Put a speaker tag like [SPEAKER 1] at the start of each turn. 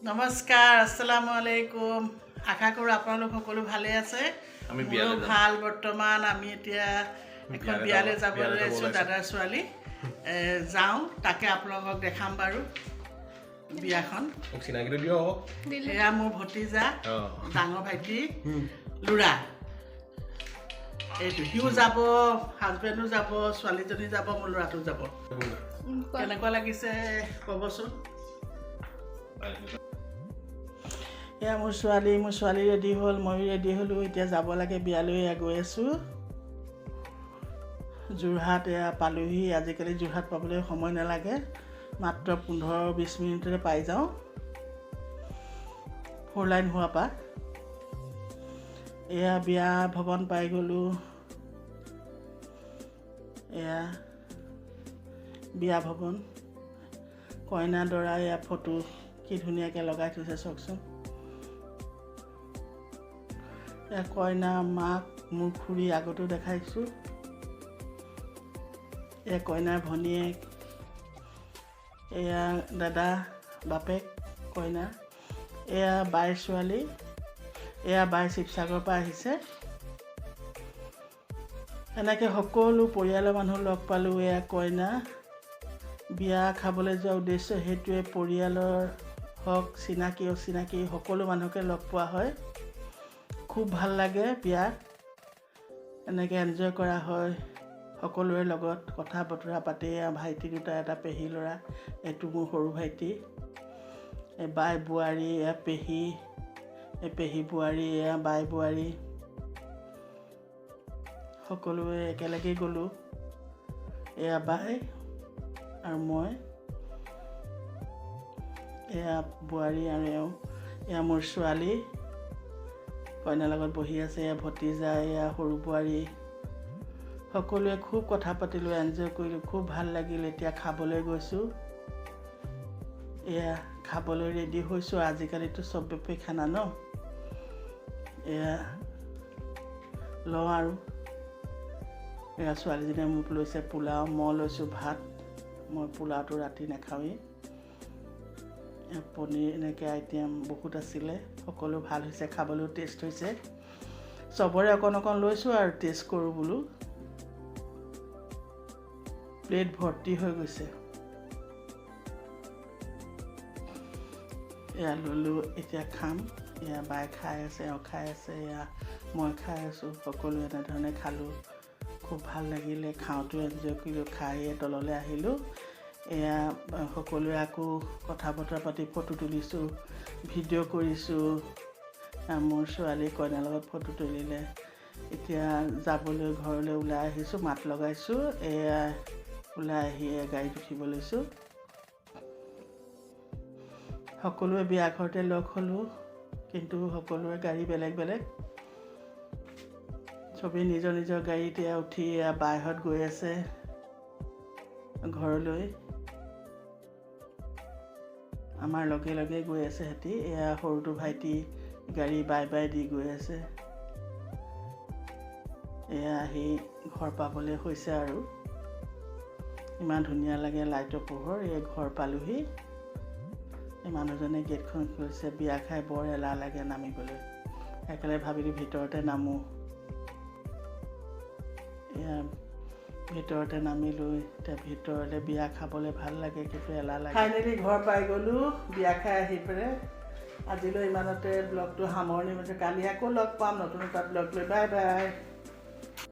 [SPEAKER 1] নমস্কাৰ, আসসালামু আলাইকুম। আশা কৰোঁ আপোনালোক সকলো ভালে আছে। মোৰো ভাল। বৰ্তমান আমি এতিয়া এখন বিয়ালৈ যাবলৈ আছোঁ, দাদাৰ ছোৱালী। যাওঁ, তাকে আপোনালোকক দেখাম বাৰু বিয়াখন। এয়া মোৰ ভতিজা, ডাঙৰ ভাইটি ল'ৰা। এইটো সিও যাব, হাজবেণ্ডো যাব, ছোৱালীজনী যাব, মোৰ ল'ৰাটো যাব। কেনেকুৱা লাগিছে ক'বচোন। এয়া মোৰ ছোৱালী ৰেডি হ'ল, ময়ো ৰেডি হ'লোঁ। এতিয়া যাব লাগে বিয়ালৈ। গৈ আছোঁ যোৰহাট। এয়া পালোহি। আজিকালি যোৰহাট পাবলৈ সময় নালাগে, মাত্ৰ 15-20 মিনিটতে পাই যাওঁ, 4 লাইন হোৱাৰ পৰা। এয়া বিয়া ভৱন পাই গ'লোঁ। এয়া বিয়া ভৱন, কইনা দৰা। এয়া ফটো কি ধুনীয়াকৈ লগাই থৈছে চাওকচোন। এয়া কইনা মাক, মোৰ খুৰী আগতো দেখাইছোঁ। এয়া কইনাৰ ভনীয়েক, এয়া দাদা বাপেক কইনা। এয়া বাইৰ ছোৱালী, এয়া বাই শিৱসাগৰৰ পৰা আহিছে। এনেকৈ সকলো পৰিয়ালৰ মানুহ লগ পালোঁ। এয়া কইনা। বিয়া খাবলৈ যোৱা উদ্দেশ্য সেইটোৱে, পৰিয়ালৰ হওক, চিনাকি অচিনাকি সকলো মানুহকে লগ পোৱা হয়। খুব ভাল লাগে বিয়াত, এনেকৈ এনজয় কৰা হয় সকলোৰে লগত, কথা বতৰা পাতি। ভাইটি দুটা, এটা পেহী ল'ৰা, এইটো মোৰ সৰু ভাইটি। এই বাই বোৱাৰী, এয়া পেহী, এই পেহী বোৱাৰী, এয়া বাই বোৱাৰী। সকলোৱে একেলগেই গ'লোঁ। এয়া বাই আৰু মই, এয়া বোৱাৰী আৰু এওঁ। এয়া মোৰ ছোৱালী কইনাৰ লগত বহি আছে। এয়া ভতিজা, এয়া সৰু বোৱাৰী। সকলোৱে খুব কথা পাতিলোঁ, এনজয় কৰিলোঁ, খুব ভাল লাগিল। এতিয়া খাবলৈ গৈছোঁ। এয়া খাবলৈ ৰেডি হৈছোঁ। আজিকালিতো চব বেপে খানা ন। এয়া লওঁ আৰু। এয়া ছোৱালীজনীয়ে মোক লৈছে পোলাও, মই লৈছোঁ ভাত। মই পোলাওটো ৰাতি নাখাওঁৱেই। পনীৰ, এনেকৈ আইটেম বহুত আছিলে। সকলো ভাল হৈছে, খাবলৈও টেষ্ট হৈছে। চবৰে অকণ অকণ লৈছোঁ আৰু টেষ্ট কৰোঁ বোলো। প্লেট ভৰ্তি হৈ গৈছে। এয়া ল'লোঁ, এতিয়া খাম। এয়া বাই খাই আছে, এওঁ খাই আছে, এয়া মই খাই আছোঁ। সকলো এনেধৰণে খালোঁ। খুব ভাল লাগিলে, খাওঁতেও এনজয় কৰিলোঁ। খাই তললৈ আহিলোঁ। এয়া সকলোৱে আকৌ কথা বতৰা পাতি ফটো তুলিছোঁ, ভিডিঅ' কৰিছোঁ। মোৰ ছোৱালী কইনাৰ লগত ফটো তুলিলে। এতিয়া যাবলৈ ঘৰলৈ ওলাই আহিছোঁ, মাত লগাইছোঁ। এয়া ওলাই আহি গাড়ীত উঠিব লৈছোঁ। সকলোৱে বিয়া ঘৰতে লগ হ'লোঁ, কিন্তু সকলোৰে গাড়ী বেলেগ বেলেগ। চবেই নিজৰ নিজৰ গাড়ীতে উঠি বাইহঁত গৈ আছে ঘৰলৈ। আমাৰ লগে লগে গৈ আছে সিহঁতি। এয়া সৰুটো ভাইটি গাড়ী বাই বাই দি গৈ আছে। এয়া আহি ঘৰ পাবলৈ হৈছে আৰু। ইমান ধুনীয়া লাগে লাইটৰ পোহৰ। এই ঘৰ পালোহি। এই মানুহজনে গেটখন খুলিছে। বিয়া খাই বৰ এলাহ লাগে নামিবলৈ, সেইকাৰণে ভাবিলোঁ ভিতৰতে নামোঁ। এয়া ভিতৰতে নামিলোঁ। এতিয়া ভিতৰতে বিয়া খাবলৈ ভাল লাগে, কিন্তু এলাহ লাগে। ফাইনেলি ঘৰ পাই গ'লোঁ বিয়া খাই আহি পেলাই। আজিলৈ ইমানতে ব্লগটো সামৰণি মাৰিছোঁ। কালি আকৌ লগ পাম নতুন এটা ব্লগ লৈ। Bye bye.